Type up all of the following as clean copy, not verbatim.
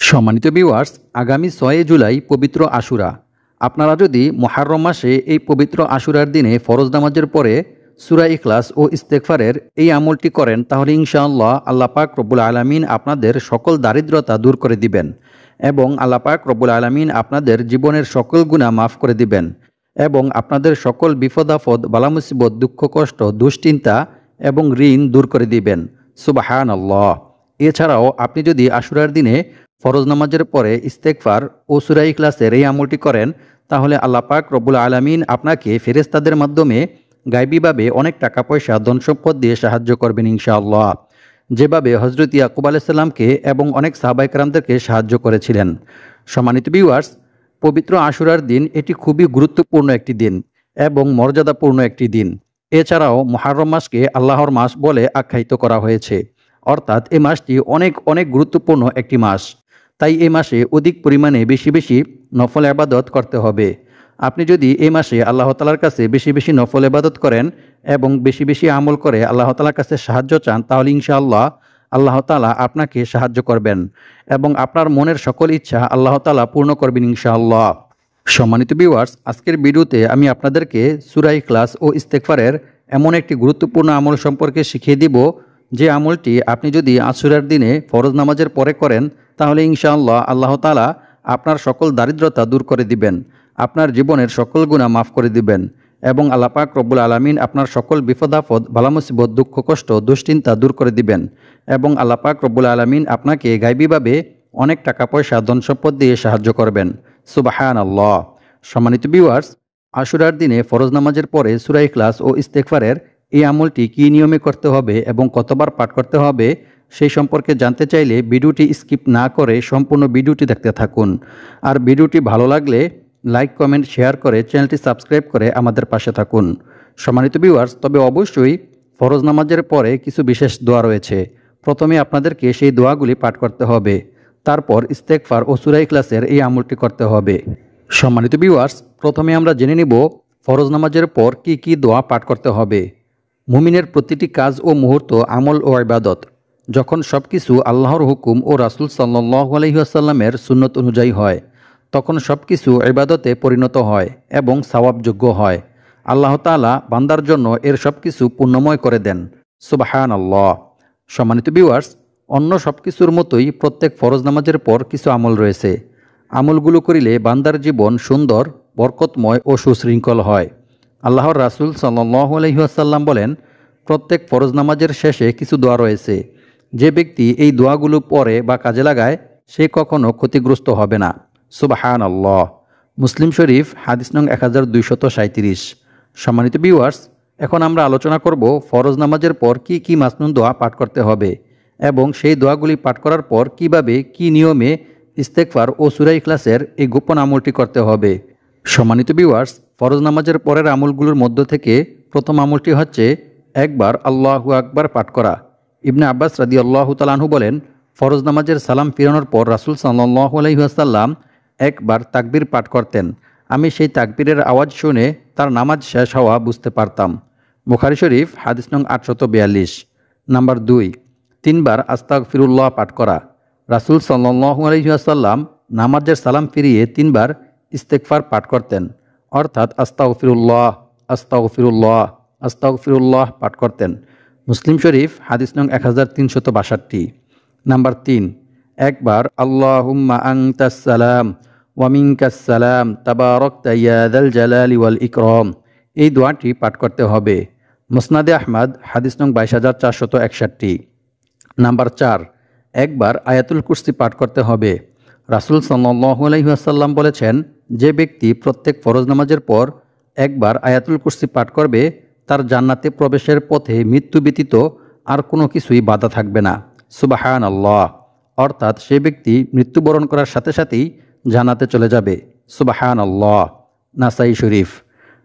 সম্মানিত ভিউয়ার্স, আগামী ৬ জুলাই পবিত্র আশুরা। আপনারা যদি মুহররম মাসে এই পবিত্র আশুরার দিনে ফরজ নামাজের পরে সূরা ইখলাস ও ইস্তেগফারের এই আমলটি করেন, তাহলে ইনশাআল্লাহ আল্লাহ পাক রব্বুল আলামিন আপনাদের সকল দারিদ্রতা দূর করে দিবেন এবং আল্লাহ পাক রব্বুল আলামিন আপনাদের জীবনের সকল গুনাহ মাফ করে দিবেন এবং আপনাদের সকল বিপদ আপদ, বালা মুসিবত, দুঃখ কষ্ট, দুশ্চিন্তা এবং ঋণ দূর করে দিবেন। সুবহানাল্লাহ। এছাড়াও আপনি যদি আশুরার দিনে ফরজ নামাজের পরে ইস্তেগফার ও সূরা ইখলাসের এই আমলটি করেন, তাহলে আল্লাহ পাক রব্বুল আলামিন আপনাকে ফেরেশতাদের মাধ্যমে গায়বীভাবে অনেক টাকা পয়সা, ধন সম্পদ দিয়ে সাহায্য করবেন ইনশাআল্লাহ, যেভাবে হযরত ইয়াকুব আলাইহিস সালামকে এবং অনেক সাহাবায়ে কেরামদেরকে সাহায্য করেছিলেন। সম্মানিত ভিউয়ার্স, পবিত্র আশুরার দিন এটি খুবই গুরুত্বপূর্ণ একটি দিন এবং মর্যাদাপূর্ণ একটি দিন। এছাড়াও মুহররম মাসকে আল্লাহর মাস বলে আখ্যায়িত করা হয়েছে, অর্থাৎ এই মাসটি অনেক অনেক গুরুত্বপূর্ণ একটি মাস। তাই এই মাসে অধিক পরিমাণে বেশি বেশি নফল ইবাদত করতে হবে। আপনি যদি এই মাসে আল্লাহ তাআলার কাছে বেশি বেশি নফল ইবাদত করেন এবং বেশি বেশি আমল করে আল্লাহ তাআলার কাছে সাহায্য চান, তাহলে ইনশাআল্লাহ আল্লাহ তাআলা আপনাকে সাহায্য করবেন এবং আপনার মনের সকল ইচ্ছা আল্লাহ তাআলা পূর্ণ করবেন ইনশাআল্লাহ। সম্মানিত ভিউয়ার্স, আজকের ভিডিওতে আমি আপনাদেরকে সূরা ইখলাস ও ইস্তেগফারের এমন একটি গুরুত্বপূর্ণ আমল সম্পর্কে শিখিয়ে দিব, যে আমলটি আপনি যদি আশুরার দিনে ফরজ নামাজের পরে করেন, তাহলে ইনশাআল্লাহ আল্লাহ তাআলা আপনার সকল দারিদ্রতা দূর করে দিবেন, আপনার জীবনের সকল গুনাহ মাফ করে দিবেন এবং আল্লাহ পাক রব্বুল আলামিন আপনার সকল বিপদ আপদ, বালা মুসিবত, দুঃখ কষ্ট, দুশ্চিন্তা দূর করে দিবেন এবং আল্লাহ পাক রব্বুল আলামিন আপনাকে গায়বীভাবে অনেক টাকা পয়সা, ধন সম্পদ দিয়ে সাহায্য করবেন। সুবহানাল্লাহ। সম্মানিত ভিউয়ার্স, আশুরার দিনে ফরজ নামাজের পরে সূরা ইখলাস ও ইস্তেগফারের এই আমলটি কী নিয়মে করতে হবে এবং কতবার পাঠ করতে হবে সেই সম্পর্কে জানতে চাইলে ভিডিওটি স্কিপ না করে সম্পূর্ণ ভিডিওটি দেখতে থাকুন। আর ভিডিওটি ভালো লাগলে লাইক, কমেন্ট, শেয়ার করে চ্যানেলটি সাবস্ক্রাইব করে আমাদের পাশে থাকুন। সম্মানিত ভিউয়ার্স, তবে অবশ্যই ফরজ নামাজের পরে কিছু বিশেষ দোয়া রয়েছে। প্রথমে আপনাদেরকে সেই দোয়াগুলি পাঠ করতে হবে, তারপর ইস্তেগফার ও সূরা ইখলাসের এই আমলটি করতে হবে। সম্মানিত ভিউয়ার্স, প্রথমে আমরা জেনে নিব ফরজ নামাজের পর কি কি দোয়া পাঠ করতে হবে। মুমিনের প্রতিটি কাজ ও মুহূর্ত আমল ও ইবাদত, যখন সব কিছু আল্লাহর হুকুম ও রাসূল সাল্লাল্লাহু আলাইহি ওয়াসাল্লামের সুন্নত অনুযায়ী হয়, তখন সব কিছু ইবাদতে পরিণত হয় এবং সওয়াবযোগ্য হয়। আল্লাহ তাআলা বান্দার জন্য এর সব কিছু পুণ্যময় করে দেন। সুবহানাল্লাহ। সম্মানিত ভিউয়ার্স, অন্য সব কিছুর মতোই প্রত্যেক ফরজ নামাজের পর কিছু আমল রয়েছে। আমলগুলো করিলে বান্দার জীবন সুন্দর, বরকতময় ও সুশৃঙ্খল হয়। আল্লাহর রাসূল সাল্লাল্লাহু আলাইহি ওয়াসাল্লাম বলেন, প্রত্যেক ফরজ নামাজের শেষে কিছু দোয়া রয়েছে। যে ব্যক্তি এই দোয়াগুলো পড়ে বা কাজে লাগায়, সে কখনো ক্ষতিগ্রস্ত হবে না। সুবহানাল্লাহ। মুসলিম শরীফ, হাদিস নং 1237। সম্মানিত ভিউয়ার্স, এখন আমরা আলোচনা করব ফরজ নামাজের পর কি কি মাসনুন দোয়া পাঠ করতে হবে এবং সেই দোয়াগুলি পাঠ করার পর কিভাবে, কি নিয়মে ইস্তেগফার ও সূরা ইখলাসের এই গোপন আমলটি করতে হবে। সম্মানিত ভিউয়ার্স, ফরজ নামাজের পরের আমলগুলোর মধ্য থেকে প্রথম আমলটি হচ্ছে একবার আল্লাহু আকবার পাঠ করা। ইবনে আব্বাস রাদিয়াল্লাহু তাআলা আনহু বলেন, ফরজ নামাজের সালাম ফিরানোর পর রাসূল সাল্লাল্লাহু আলাইহি ওয়াসাল্লাম একবার তাকবীর পাঠ করতেন। আমি সেই তাকবীরের আওয়াজ শুনে তার নামাজ শেষ হওয়া বুঝতে পারতাম। বুখারী শরীফ, হাদিস নং 842। নাম্বার 2, 3 বার আস্তাগফিরুল্লাহ পাঠ করা। রাসূল সাল্লাল্লাহু আলাইহি ওয়াসাল্লাম নামাজের সালাম ফিরিয়ে 3 বার ইস্তেগফার পাঠ করতেন, অর্থাৎ আস্তাগফিরুল্লাহ, আস্তাগফিরুল্লাহ, আস্তাগফিরুল্লাহ পাঠ করতেন। মুসলিম শরীফ, হাদিস নং 1362। নাম্বার 3, একবার আল্লাহুম্মা আনতাস সালাম ওয়া মিনকাস সালাম তাবারাকতা ইয়া যাল জালালি ওয়াল ইকরাম, এই দোয়াটি পাঠ করতে হবে। মুসনাদে আহমদ, হাদিস নং 22461। নাম্বার 4, একবার আয়াতুল কুরসি পাঠ করতে হবে। রাসূল সাল্লাল্লাহু আলাইহি ওয়াসাল্লাম বলেছেন, যে ব্যক্তি প্রত্যেক ফরজ নামাজের পর একবার আয়াতুল কুরসি পাঠ করবে, তার জান্নাতে প্রবেশের পথে মৃত্যু ব্যতীত আর কোনো কিছুই বাধা থাকবে না। সুবহানাল্লাহ। অর্থাৎ সে ব্যক্তি মৃত্যুবরণ করার সাথে সাথেই জান্নাতে চলে যাবে। সুবহানাল্লাহ। নাসাই শরীফ।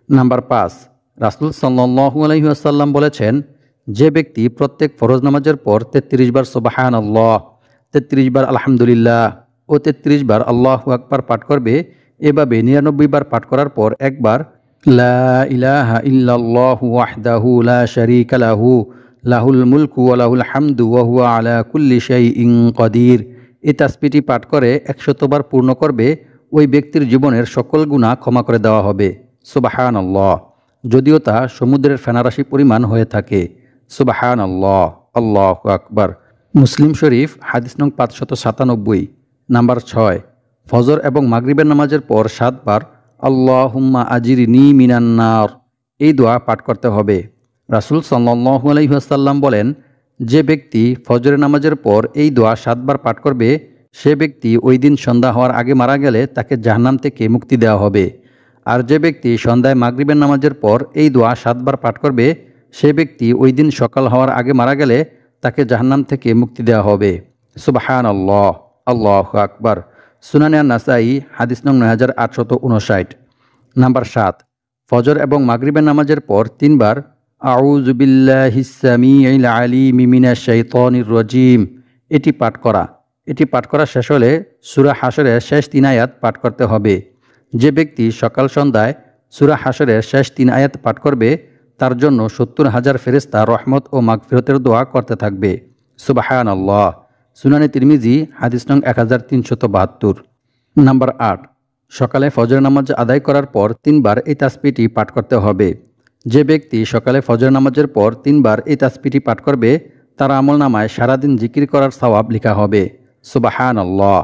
নাম্বার 5, রাসূল সাল্লাল্লাহু আলাইহি ওয়াসাল্লাম বলেছেন, যে ব্যক্তি প্রত্যেক ফরজ নামাজের পর 33 বার সুবহানাল্লাহ, 33 বার আলহামদুলিল্লাহ ও 33 বার আল্লাহু আকবার পাঠ করবে, এভাবে 99 বার পাঠ করার পর একবার লা ইলাহা ইল্লাল্লাহু ওয়াহদাহু লা শারীকা লাহু লাহুল মুলকু ওয়া লাহুল হামদু ওয়া হুয়া আলা কুল্লি শাইইন কাদির, এই তাসবিহটি পাঠ করে 100 বার পূর্ণ করবে, ওই ব্যক্তির জীবনের সকল গুনাহ ক্ষমা করে দেওয়া হবে। সুবহানাল্লাহ। যদিও তা সমুদ্রের ফেনারাশি পরিমাণ হয়ে থাকে। সুবহানাল্লাহ, আল্লাহু আকবার। মুসলিম শরীফ হাদিস নং 597। নাম্বার 6, ফজর এবং মাগরিবের নামাজের পর 7 বার আল্লাহুম্মা আজিরনি মিনান নার এই দোয়া পাঠ করতে হবে। রাসূল সাল্লাল্লাহু আলাইহি ওয়াসাল্লাম বলেন, যে ব্যক্তি ফজরের নামাজের পর এই দোয়া 7 বার পাঠ করবে, সে ব্যক্তি ওই দিন সন্ধ্যা হওয়ার আগে মারা গেলে তাকে জাহান্নাম থেকে মুক্তি দেওয়া হবে। আর যে ব্যক্তি সন্ধ্যায় মাগরিবের নামাজের পর এই দোয়া 7 বার পাঠ করবে, সে ব্যক্তি ওই দিন সকাল হওয়ার আগে মারা গেলে তাকে জাহান্নাম থেকে মুক্তি দেওয়া হবে। সুবহানাল্লাহ, আল্লাহু আকবার। সুনানে আন-নাসাই হাদিস নং 9859। নাম্বার 7, ফজর এবং মাগরিবের নামাজের পর 3 বার আউযু বিল্লাহিস সামিউল আলিম মিনাশ শাইতানির রাজিম এটি পাঠ করা। এটি পাঠ করা শেষ হলে সূরা হাশরের শেষ 3 আয়াত পাঠ করতে হবে। যে ব্যক্তি সকাল সন্ধ্যায় সূরা হাশরের শেষ 3 আয়াত পাঠ করবে, তার জন্য 70,000 ফেরেশতা রহমত ও মাগফিরতের দোয়া করতে থাকবে। সুবহানাল্লাহ। সুনানে তিরমিজি হাদিস নং 1372। নাম্বার 8, সকালে ফজর নামাজ আদায় করার পর 3 বার এই তাসবিহটি পাঠ করতে হবে। যে ব্যক্তি সকালে ফজর নামাজের পর 3 বার এই তাসবিহটি পাঠ করবে, তার আমলনামায় সারাদিন জিকির করার সওয়াব লেখা হবে। সুবহানাল্লাহ।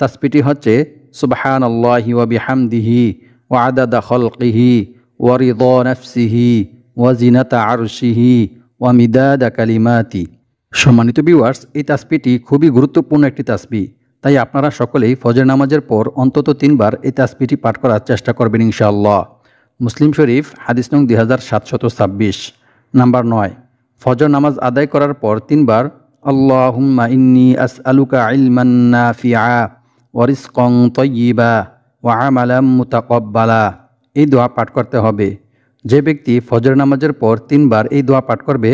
তাসবিহটি হচ্ছে সুবহানাল্লাহি ওয়া বিহামদিহি ওয়া আদাদা খালকিহি ওয়া রিদা নাফসিহি ওয়া জিনাতা আরশিহি ওয়া মিদাদা কালিমাতি। সম্মানিত ভিউয়ার্স, এই তাসবিহটি খুবই গুরুত্বপূর্ণ একটি তাসবিহ, তাই আপনারা সকলেই ফজর নামাজের পর অন্তত 3 বার এই তাসবিহটি পাঠ করার চেষ্টা করবেন ইনশাআল্লাহ। মুসলিম শরীফ হাদিস নং 2726। নাম্বার 9, ফজর নামাজ আদায় করার পর 3 বার আল্লাহুম্মা ইন্নী আসআলুকা ইলমান নাফিআ ওয়া রিজকান তাইয়্যিবা ওয়া আমালাম মুতাকাব্বালা এই দোয়া পাঠ করতে হবে। যে ব্যক্তি ফজর নামাজের পর 3 বার এই দোয়া পাঠ করবে,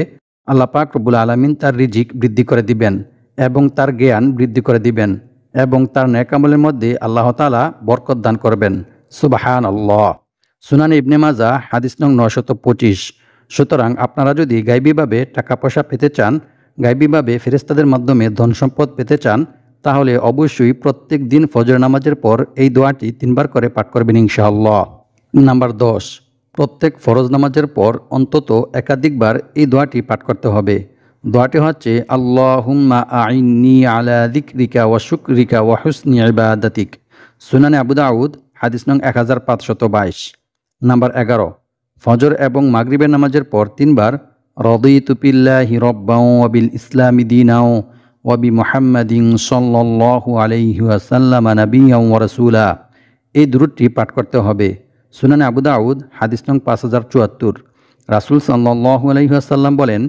আল্লাহ পাক রব্বুল আলামিন তার রিজিক বৃদ্ধি করে দিবেন এবং তার জ্ঞান বৃদ্ধি করে দিবেন এবং তার নেক আমলের মধ্যে আল্লাহ তাআলা বরকত দান করবেন। সুবহানাল্লাহ। সুনানে ইবনে মাজাহ হাদিস নং 925। সুতরাং আপনারা যদি গায়বীভাবে টাকা পয়সা পেতে চান, গায়বীভাবে ফেরেশতাদের মাধ্যমে ধন সম্পদ পেতে চান, তাহলে অবশ্যই প্রত্যেক দিন ফজর নামাজের পর এই দোয়াটি 3 বার করে পাঠ করবেন ইনশাআল্লাহ। নাম্বার 10, প্রত্যেক ফরজ নামাজের পর অন্তত একাধিকবার এই দোয়াটি পাঠ করতে হবে। দোয়াটি হচ্ছে আল্লাহুম্মা আইন্নি আলা যিকরিকা ওয়া শুকরিকা ওয়া হুসনি ইবাদাতিক। সুনানে আবু দাউদ হাদিস নং 1522। নাম্বার 11, ফজর এবং মাগরিবের নামাজের পর 3 বার রাদিতু বিল্লাহি রাব্বান ওয়া বিল ইসলামি দীনাও ওয়া বি মুহাম্মাদিন সাল্লাল্লাহু আলাইহি ওয়াসাল্লাম নাবিয়্যান ওয়া রাসূলা এই দুরূদটি পাঠ করতে হবে। সুনানে আবু দাউদ হাদিস নং 5074। রাসূল সাল্লাল্লাহু আলাইহি ওয়াসাল্লাম বলেন,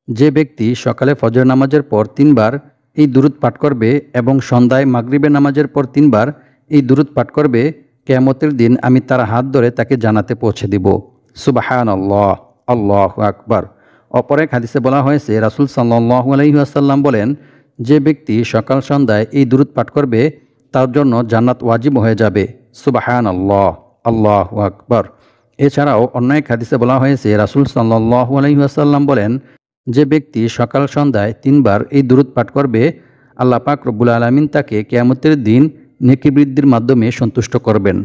যে ব্যক্তি সকালে ফজর নামাজের পর 3 বার এই দুরূদ পাঠ করবে এবং সন্ধ্যায় মাগরিবের নামাজের পর 3 বার এই দুরূদ পাঠ করবে, কিয়ামতের দিন আমি তার হাত ধরে তাকে জান্নাতে পৌঁছে দিব। সুবহানাল্লাহ, আল্লাহু আকবার। অপর এক হাদিসে বলা হয়েছে, রাসূল সাল্লাল্লাহু আলাইহি ওয়াসাল্লাম বলেন, যে ব্যক্তি সকাল সন্ধ্যায় এই দুরূদ পাঠ করবে, তার জন্য জান্নাত ওয়াজিব হয়ে যাবে। সুবহানাল্লাহ, আল্লাহু আকবার। এছাড়াও অন্য এক হাদিসে বলা হয়েছে, রাসূল সাল্লাল্লাহু আলাইহি ওয়াসাল্লাম বলেন, যে ব্যক্তি সকাল সন্ধ্যায় 3 বার এই দুরূদ পাঠ করবে, আল্লাহ পাক রব্বুল আলামিন তাকে কিয়ামতের দিন নেকি বৃদ্ধির মাধ্যমে সন্তুষ্ট করবেন।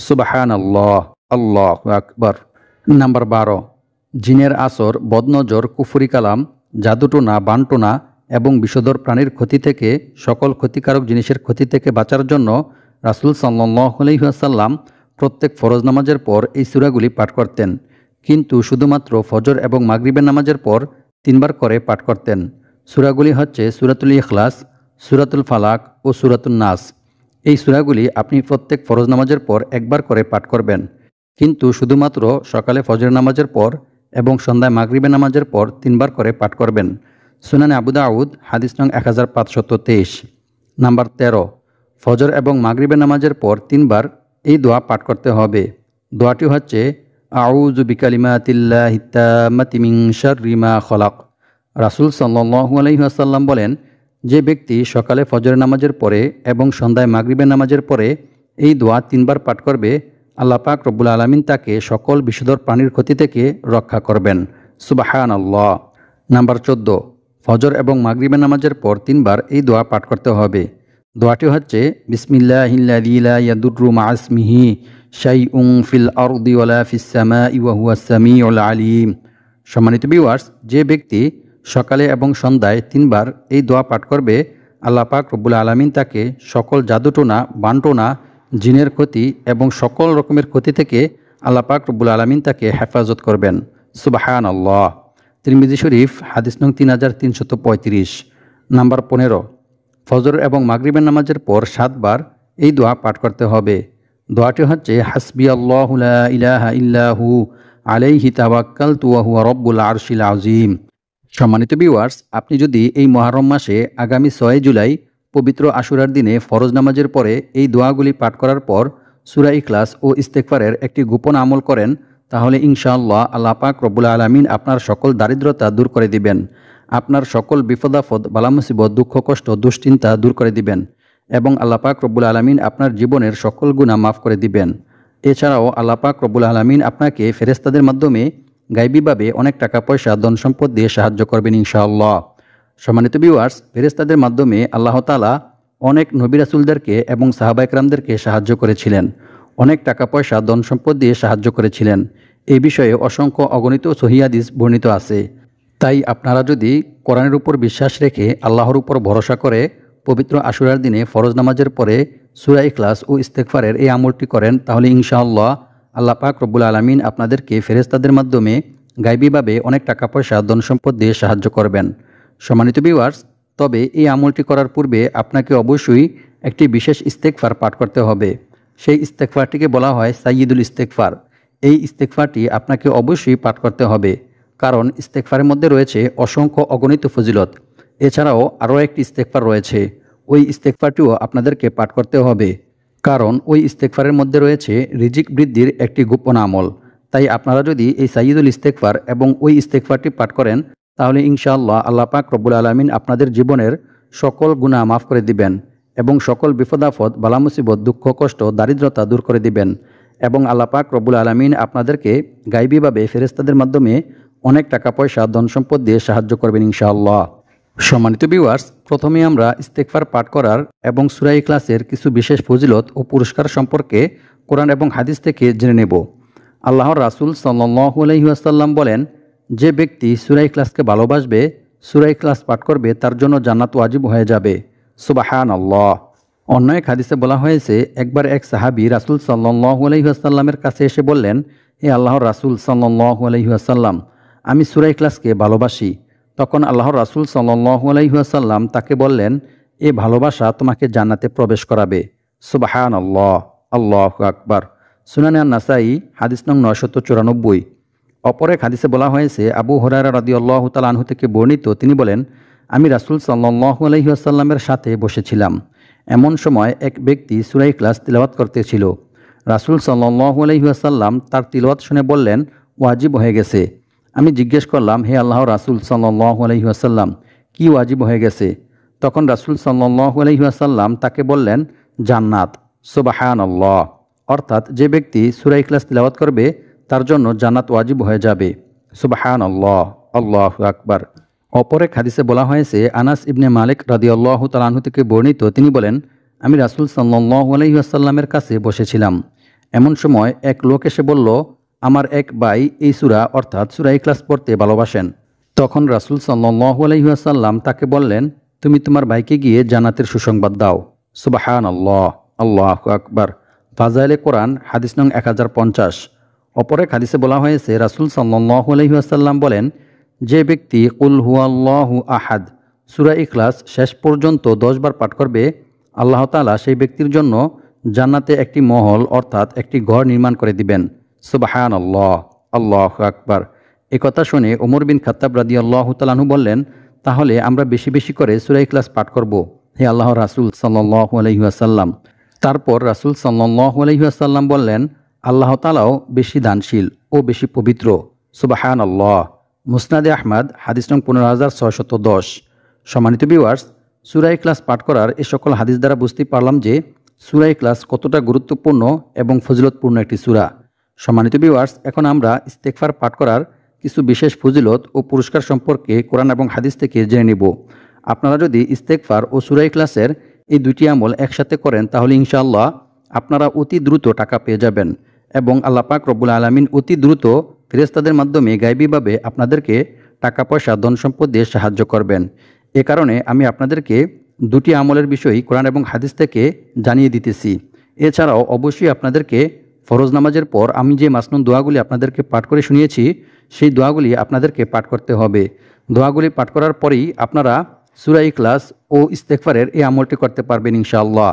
সুবহানাল্লাহ, আল্লাহু আকবার। নাম্বার 12, জিনের আসর, বদনজর, কুফরি কালাম, জাদুটোনা, বানটোনা এবং বিষধর প্রাণীর ক্ষতি থেকে, সকল ক্ষতিকারক জিনিসের ক্ষতি থেকে বাঁচার জন্য রাসূল সাল্লাল্লাহু আলাইহি ওয়াসাল্লাম প্রত্যেক ফরজ নামাজের পর এই সূরাগুলি পাঠ করতেন, কিন্তু শুধুমাত্র ফজর এবং মাগরিবের নামাজের পর 3 বার করে পাঠ করতেন। সূরাগুলি হচ্ছে সূরাতুল ইখলাস, সূরাতুল ফালাক ও সূরাতুন নাস। এই সূরাগুলি আপনি প্রত্যেক ফরজ নামাজের পর 1 বার করে পাঠ করবেন, কিন্তু শুধুমাত্র সকালে ফজর নামাজের পর এবং সন্ধ্যায় মাগরিবের নামাজের পর 3 বার করে পাঠ করবেন। সুনানে আবু দাউদ হাদিস নং 1523। নাম্বার 13, ফজর এবং মাগরিবের নামাজের পর 3 বার এই দোয়া পাঠ করতে হবে। দোয়াটি হচ্ছে আউযু বিকালিমাতিল্লাহি তাম্মাতি মিন শাররি মা খলাক। রাসূল সাল্লাল্লাহু আলাইহি ওয়াসাল্লাম বলেন, যে ব্যক্তি সকালে ফজর নামাজের পরে এবং সন্ধ্যায় মাগরিবের নামাজের পরে এই দোয়া 3 বার পাঠ করবে, আল্লাহ পাক রব্বুল আলামিন তাকে সকল বিষধর প্রাণীর ক্ষতি থেকে রক্ষা করবেন। সুবহানাল্লাহ। নাম্বার 14, ফজর এবং মাগরিবের নামাজের পর 3 বার এই দোয়া পাঠ করতে হবে। দোয়াটি হচ্ছে বিসমিল্লাহিল্লাযী লা ইয়াদুররু মা ইসমিহি শাইউন ফিল আরদি ওয়ালা ফিস সামাই ওয়া হুয়াস সামিউল আলিম। সম্মানিত ভিউয়ার্স, যে ব্যক্তি সকালে এবং সন্ধ্যায় 3 বার এই দোয়া পাঠ করবে, আল্লাহ পাক রব্বুল আলামিন তাকে সকল জাদুটোনা, বানটোনা, জিনের ক্ষতি এবং সকল রকমের ক্ষতি থেকে আল্লাহ পাক রব্বুল আলামিন তাকে হেফাজত করবেন। সুবহানাল্লাহ। তিরমিজি শরীফ হাদিস নং 3335। নাম্বার 15, ফজর এবং মাগরিবের নামাজের পর 7 বার এই দোয়া পাঠ করতে হবে। দোয়াটি হচ্ছে হাসবি আল্লাহু লা ইলাহা ইল্লাহু আলাইহি তাওয়াক্কালতু ওয়া হুয়া রব্বুল আরশিল আযীম। সম্মানিত ভিউয়ার্স, আপনি যদি এই মুহররম মাসে আগামী 6 জুলাই পবিত্র আশুরার দিনে ফরজ নামাজের পরে এই দোয়াগুলি পাঠ করার পর সূরা ইখলাস ও ইস্তেগফারের একটি গোপন আমল করেন, তাহলে ইনশাআল্লাহ আল্লাহ পাক রব্বুল আলামিন আপনার সকল দারিদ্রতা দূর করে দিবেন, আপনার সকল বিপদাফদ, বালা মুসিবত, দুঃখ কষ্ট, দুশ্চিন্তা দূর করে দিবেন এবং আল্লাহ পাক রব্বুল আলামিন আপনার জীবনের সকল গুনাহ মাফ করে দিবেন। এছাড়াও আল্লাহ পাক রব্বুল আলামিন আপনাকে ফেরেশতাদের মাধ্যমে গায়বীভাবে অনেক টাকা পয়সা, ধন সম্পদ দিয়ে সাহায্য করবেন ইনশাআল্লাহ। সম্মানিত ভিউয়ার্স, ফেরেশতাদের মাধ্যমে আল্লাহ তাআলা অনেক নবী রাসূলদেরকে এবং সাহাবা একরামদেরকে সাহায্য করেছিলেন, অনেক টাকা পয়সা, ধন সম্পদ দিয়ে সাহায্য করেছিলেন। এই বিষয়ে অসংখ্য অগণিত সহিহ হাদিস বর্ণিত আছে। তাই আপনারা যদি কোরআনের উপর বিশ্বাস রেখে আল্লাহর উপর ভরসা করে পবিত্র আশুরার দিনে ফরজ নামাজের পরে সূরা ইখলাস ও ইস্তেগফারের এই আমলটি করেন, তাহলে ইনশাআল্লাহ আল্লাহ পাক রব্বুল আলামিন আপনাদেরকে ফেরেশতাদের মাধ্যমে গায়বীভাবে অনেক টাকা পয়সা, ধন সম্পদ দিয়ে সাহায্য করবেন। সম্মানিত ভিউয়ার্স, তবে এই আমলটি করার পূর্বে আপনাকে অবশ্যই একটি বিশেষ ইস্তেগফার পাঠ করতে হবে। সেই ইস্তেগফারটিকে বলা হয় সাইয়্যিদুল ইস্তেগফার। এই ইস্তেগফারটি আপনাকে অবশ্যই পাঠ করতে হবে, কারণ ইস্তেগফারের মধ্যে রয়েছে অসংখ্য অগণিত ফজিলত। এছাড়াও আরও একটি ইস্তেগফার রয়েছে, ওই ইস্তেগফারটিও আপনাদেরকে পাঠ করতে হবে, কারণ ওই ইস্তেগফারের মধ্যে রয়েছে রিজিক বৃদ্ধির একটি গোপন আমল। তাই আপনারা যদি এই সাইয়্যিদুল ইস্তেগফার এবং ওই ইস্তেগফারটি পাঠ করেন, তাহলে ইনশাআল্লাহ আল্লাহ পাক রব্বুল আলামিন আপনাদের জীবনের সকল গুনাহ মাফ করে দিবেন এবং সকল বিপদাফদ, বালা মুসিবত, দুঃখ কষ্ট, দারিদ্রতা দূর করে দিবেন এবং আল্লাহ পাক রব্বুল আলামিন আপনাদেরকে গায়বীভাবে ফেরেশতাদের মাধ্যমে অনেক টাকা পয়সা, ধন সম্পদ দিয়ে সাহায্য করবেন ইনশাআল্লাহ। সম্মানিত ভিউয়ার্স, প্রথমে আমরা ইস্তেগফার পাঠ করার এবং সূরা ইখলাসের কিছু বিশেষ ফজিলত ও পুরস্কার সম্পর্কে কোরআন এবং হাদিস থেকে জেনে নেব। আল্লাহর রাসূল সাল্লাল্লাহু আলাইহি ওয়াসাল্লাম বলেন, যে ব্যক্তি সূরা ইখলাসকে ভালোবাসবে, সূরা ইখলাস পাঠ করবে, তার জন্য জান্নাত ওয়াজিব হয়ে যাবে। সুবহানাল্লাহ। অন্য এক হাদিসে বলা হয়েছে, একবার এক সাহাবী রাসূল সাল্লাল্লাহু আলাইহি ওয়াসাল্লামের কাছে এসে বললেন, হে আল্লাহর রাসূল সাল্লাল্লাহু আলাইহি ওয়াসাল্লাম, আমি সূরা ইখলাসকে ভালোবাসি। তখন আল্লাহর রাসূল সাল্লাল্লাহু আলাইহি ওয়াসাল্লাম তাকে বললেন, এ ভালোবাসা তোমাকে জান্নাতে প্রবেশ করাবে। সুবহানাল্লাহ। আল্লাহু আকবার। সুনানে আন-নাসাই হাদিস নং 994। অপর এক হাদিসে বলা হয়েছে, আবু হুরায়রা রাদিয়াল্লাহু তাআলা আনহু থেকে বর্ণিত, তিনি বলেন, আমি রাসূল সাল্লাল্লাহু আলাইহি ওয়াসাল্লামের সাথে বসেছিলাম। এমন সময় এক ব্যক্তি সূরা ইখলাস তিলাওয়াত করতেছিল। রাসূল সাল্লাল্লাহু আলাইহি ওয়াসাল্লাম তার তিলাওয়াত শুনে বললেন, ওয়াজিব হয়ে গেছে। আমি জিজ্ঞেস করলাম, হে আল্লাহর রাসূল সাল্লাল্লাহু আলাইহি ওয়াসাল্লাম, কি ওয়াজিব হয়ে গেছে? তখন রাসূল সাল্লাল্লাহু আলাইহি ওয়াসাল্লাম তাকে বললেন, জান্নাত। সুবহানাল্লাহ। অর্থাৎ যে ব্যক্তি সূরা ইখলাস তিলাওয়াত করবে, তার জন্য জান্নাত ওয়াজিব হয়ে যাবে। সুবহানাল্লাহ। আল্লাহু আকবার। অপর এক হাদিসে বলা হয়েছে, আনাস ইবনে মালিক রাদিয়াল্লাহু তাআলা আনহু থেকে বর্ণিত, তিনি বলেন, আমি রাসূল সাল্লাল্লাহু আলাইহি ওয়াসাল্লামের কাছে বসেছিলাম। এমন সময় এক লোক এসে বলল, আমার এক ভাই এই সূরা অর্থাৎ সূরা ইখলাস পড়তে ভালোবাসেন। তখন রাসূল সাল্লাল্লাহু আলাইহি ওয়াসাল্লাম তাকে বললেন, তুমি তোমার ভাইকে গিয়ে জান্নাতের সুসংবাদ দাও। সুবহানাল্লাহ। আল্লাহু আকবার। ফাজাইলে কোরআন হাদিস নং 1050। অপর এক হাদিসে বলা হয়েছে, রাসূল সাল্লাল্লাহু আলাইহি ওয়াসাল্লাম বলেন, যে ব্যক্তি কুল হুয়াল্লাহু আহাদ সূরা ইখলাস শেষ পর্যন্ত 10 বার পাঠ করবে, আল্লাহ তাআলা সেই ব্যক্তির জন্য জান্নাতে একটি মহল অর্থাৎ একটি ঘর নির্মাণ করে দিবেন। সুবহানাল্লাহ। আল্লাহু আকবার। এই কথা শুনে ওমর বিন খাত্তাব রাদিয়াল্লাহু তাআলা আনহু বললেন, তাহলে আমরা বেশি বেশি করে সূরা ইখলাস পাঠ করব, হে আল্লাহর রাসূল সাল্লাল্লাহু আলাইহি ওয়াসাল্লাম। তারপর রাসূল সাল্লাল্লাহু আলাইহি ওয়াসাল্লাম বললেন, আল্লাহ তাআলাও বেশি দানশীল ও বেশি পবিত্র। সুবহানাল্লাহ। মুসনাদে আহমদ হাদিস নং 15610। সম্মানিত ভিউয়ার্স, সূরা ইখলাস পাঠ করার এই সকল হাদিস দ্বারা বুঝতে পারলাম যে সূরা ইখলাস কতটা গুরুত্বপূর্ণ এবং ফজিলতপূর্ণ একটি সূরা। সম্মানিত ভিউয়ার্স, এখন আমরা ইস্তেগফার পাঠ করার কিছু বিশেষ ফজিলত ও পুরস্কার সম্পর্কে কোরআন এবং হাদিস থেকে জেনে নেব। আপনারা যদি ইস্তেগফার ও সূরা ইখলাসের এই দুটি আমল একসাথে করেন তাহলে ইনশাআল্লাহ আপনারা অতি দ্রুত টাকা পেয়ে যাবেন এবং আল্লাহ পাক রব্বুল আলামিন অতি দ্রুত ফেরেশতাদের মাধ্যমে গায়বীভাবে আপনাদেরকে টাকা পয়সা ধন সম্পদ দিয়ে সাহায্য করবেন। এ কারণে আমি আপনাদেরকে দুটি আমলের বিষয় কোরআন এবং হাদিস থেকে জানিয়ে দিতেছি। এছাড়াও অবশ্যই আপনাদেরকে ফরজ নামাজের পর আমি যে মাসনুন দোয়াগুলি আপনাদেরকে পাঠ করে শুনিয়েছি সেই দোয়াগুলি আপনাদেরকে পাঠ করতে হবে। দোয়াগুলি পাঠ করার পরেই আপনারা সূরা ইখলাস ও ইস্তেগফারের এই আমলটি করতে পারবেন ইনশাআল্লাহ।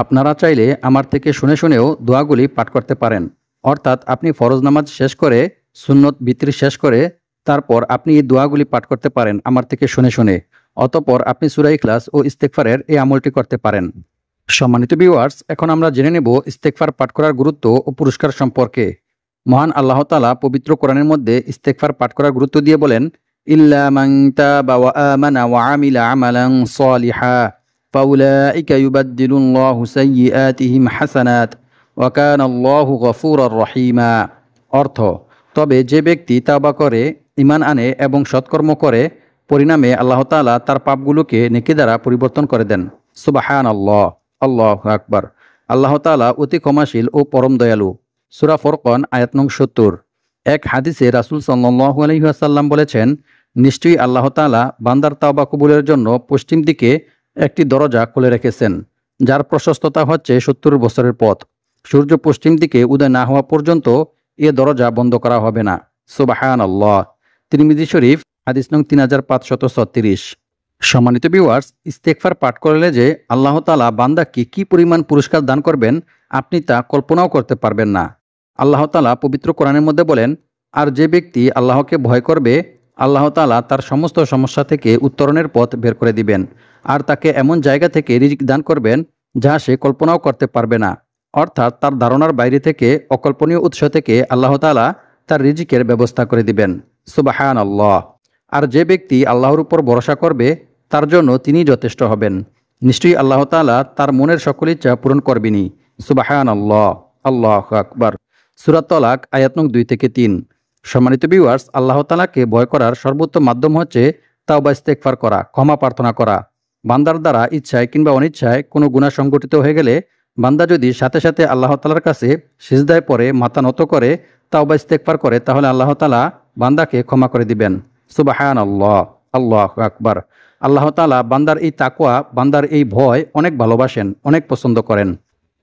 আপনারা চাইলে আমার থেকে শুনে শুনেও দোয়াগুলি পাঠ করতে পারেন। অর্থাৎ আপনি ফরজ নামাজ শেষ করে সুন্নত বিতর শেষ করে তারপর আপনি এই দোয়াগুলি পাঠ করতে পারেন আমার থেকে শুনে শুনে। অতঃপর আপনি সূরা ইখলাস ও ইস্তেগফারের এই আমলটি করতে পারেন। সম্মানিত ভিউয়ার্স, এখন আমরা জেনে নেব ইস্তেগফার পাঠ করার গুরুত্ব ও পুরস্কার সম্পর্কে। মহান আল্লাহ তাআলা পবিত্র কোরআনের মধ্যে ইস্তেগফার পাঠ করার গুরুত্ব দিয়ে বলেন, ইল্লা মান তাবা ওয়া আমানা ওয়া আমিলা আমালান সালিহা ফাউলাইকা ইউবাদদিলুল্লাহু সাইয়্যাতিহিম হাসানাত ওয়া কানাল্লাহু গফুরার রহিমা। অর্থ, তবে যে ব্যক্তি তাওবা করে, ঈমান আনে এবং সৎকর্ম করে, পরিণামে আল্লাহ তাআলা তার পাপগুলোকে নেকি দ্বারা পরিবর্তন করে দেন। সুবহানাল্লাহ, আল্লাহু আকবার। আল্লাহ তাআলা অতি ক্ষমাশীল ও পরম দয়ালু। সূরা ফুরকান আয়াত নং ৭০। এক হাদিসে রাসূল সাল্লাল্লাহু আলাইহি ওয়াসাল্লাম বলেছেন, নিশ্চয়ই আল্লাহ তাআলা বান্দার তাওবা কবুলের জন্য পশ্চিম দিকে একটি দরজা খুলে রেখেছেন, যার প্রশস্ততা হচ্ছে ৭০ বছরের পথ। সূর্য পশ্চিম দিকে উদয় না হওয়া পর্যন্ত এ দরজা বন্ধ করা হবে না। সুবহানাল্লাহ। তিরমিজি শরীফ হাদিস নং 3536। সম্মানিত ভিউয়ার্স, ইস্তেগফার পাঠ করলে যে আল্লাহ তাআলা বান্দাকে কি পরিমাণ পুরস্কার দান করবেন আপনি তা কল্পনাও করতে পারবেন না। আল্লাহ তাআলা পবিত্র কোরআনের মধ্যে বলেন, আর যে ব্যক্তি আল্লাহকে ভয় করবে আল্লাহ তাআলা তার সমস্ত সমস্যা থেকে উত্তরণের পথ বের করে দিবেন আর তাকে এমন জায়গা থেকে রিজিক দান করবেন যা সে কল্পনাও করতে পারবে না। অর্থাৎ তার ধারণার বাইরে থেকে অকল্পনীয় উৎস থেকে আল্লাহ তাআলা তার রিজিকের ব্যবস্থা করে দিবেন। সুবহানাল্লাহ। আর যে ব্যক্তি আল্লাহর উপর ভরসা করবে তার জন্য তিনি যথেষ্ট হবেন। নিশ্চয়ই আল্লাহ তাআলা তার মনের সকল ইচ্ছা পূরণ করবেনই। সুবহানাল্লাহ, আল্লাহু আকবার। সূরা তালাক আয়াত নং 2 থেকে 3। সম্মানিত ভিউয়ার্স, আল্লাহ তাআলাকে ভয় করার সর্বোত্তম মাধ্যম হচ্ছে তাওবা ইস্তেগফার করা, ক্ষমা প্রার্থনা করা। বান্দার দ্বারা ইচ্ছায় কিংবা অনিচ্ছায় কোনো গুনাহ সংঘটিত হয়ে গেলে বান্দা যদি সাথে সাথে আল্লাহ তাআলার কাছে সিজদায় পড়ে মাথা নত করে তাওবা ইস্তেগফার করে তাহলে আল্লাহ তাআলা বান্দাকে ক্ষমা করে দিবেন। সুবহানাল্লাহ, আল্লাহু আকবার। আল্লাহ তাআলা বান্দার এই তাকওয়া, বান্দার এই ভয় অনেক ভালোবাসেন, অনেক পছন্দ করেন।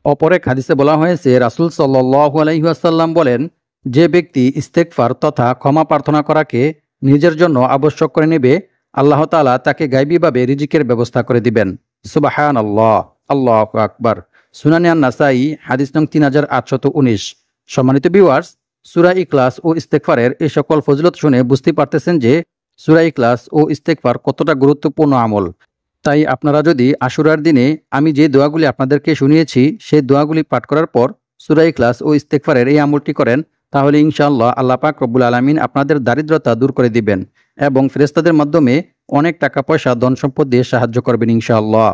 অপর এক হাদিসে বলা হয়েছে, রাসূল সাল্লাল্লাহু আলাইহি ওয়াসাল্লাম বলেন, যে ব্যক্তি ইস্তেগফার তথা ক্ষমা প্রার্থনা করাকে নিজের জন্য আবশ্যক করে নেবে আল্লাহ তাআলা তাকে গায়বীভাবে রিজিকের ব্যবস্থা করে দিবেন। সুবহানাল্লাহ, আল্লাহু আকবার। সুনানে আন-নাসাঈ হাদিস নং 3819। সম্মানিত ভিউয়ার্স, সূরা ইখলাস ও ইস্তেগফারের এই সকল ফজিলত শুনে বুঝতে পারতেছেন যে সূরা ইখলাস ও ইস্তেগফার কতটা গুরুত্বপূর্ণ আমল। তাই আপনারা যদি আশুরার দিনে আমি যে দোয়াগুলি আপনাদেরকে শুনিয়েছি সেই দোয়াগুলি পাঠ করার পর সূরা ইখলাস ও ইস্তেগফারের এই আমলটি করেন তাহলে ইনশাআল্লাহ আল্লাহ পাক রব্বুল আলামিন আপনাদের দারিদ্রতা দূর করে দিবেন এবং ফেরেশতাদের মাধ্যমে অনেক টাকা পয়সা ধন সম্পদ দিয়ে সাহায্য করবেন ইনশাআল্লাহ।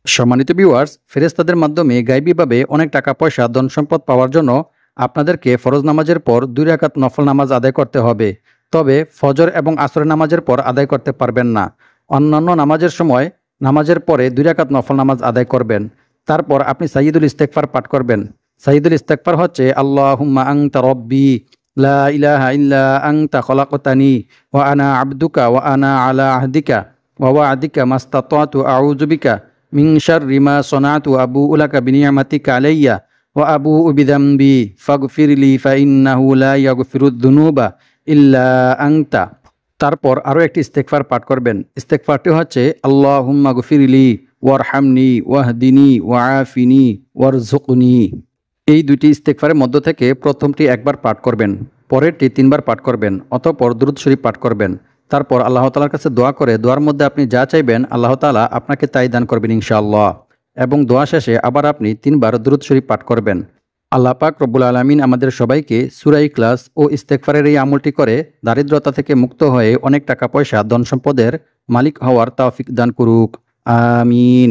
সম্মানিত ভিউয়ার্স, ফেরেশতাদের মাধ্যমে গায়বীভাবে অনেক টাকা পয়সা ধন সম্পদ পাওয়ার জন্য আপনাদেরকে ফরজ নামাজের পর 2 রাকাত নফল নামাজ আদায় করতে হবে। তবে ফজর এবং আসরের নামাজের পর আদায় করতে পারবেন না। অন্যান্য নামাজের সময় নামাজের পরে 2 রাকাত নফল নামাজ আদায় করবেন। তারপর আপনি সাইয়্যিদুল ইস্তেগফার পাঠ করবেন। সাইয়্যিদুল ইস্তেগফার হচ্ছে, আল্লাহুম্মা আনতা রব্বি লা ইলাহা ইল্লা আনতা খলাকতানি ওয়া আনা আবদুকা ওয়া আনা আলা আহদিকা ওয়া ওয়া'দিকা মাস্তাতাতু আউযু বিকা মিন শাররি মা সানাতু আবুউ লাকা বিনি'মাতিকা আলাইয়া ওয়া আবুউ বিযামবি ফাগফিরলি ফাইন্নাহু লা ইয়াগফিরুদ যুনুবা ইল্লা আনতা। তারপর আরও একটি ইস্তেগফার পাঠ করবেন। ইস্তেগফারটি হচ্ছে, আল্লাহুম্মা গফিরলি ওয়ারহামনি ওয়াহদিনি ওয়াআফিনি ওয়ারযুকনি। এই দুইটি ইস্তেগফারের মধ্য থেকে প্রথমটি একবার পাঠ করবেন, পরেরটি 3 বার পাঠ করবেন, অতঃপর দুরূদ শরীফ পাঠ করবেন। তারপর আল্লাহ তাআলার কাছে দোয়া করে দোয়ার মধ্যে আপনি যা চাইবেন আল্লাহ তাআলা আপনাকে তাই দান করবেন ইনশাআল্লাহ। এবং দোয়া শেষে আবার আপনি 3 বার দুরূদ শরীফ পাঠ করবেন। আল্লাহ পাক রব্বুল আলামিন আমাদের সবাইকে সূরা ইখলাস ও ইস্তেগফারের এই আমলটি করে দারিদ্রতা থেকে মুক্ত হয়ে অনেক টাকা পয়সা ধন সম্পদের মালিক হওয়ার তৌফিক দান করুক। আমিন।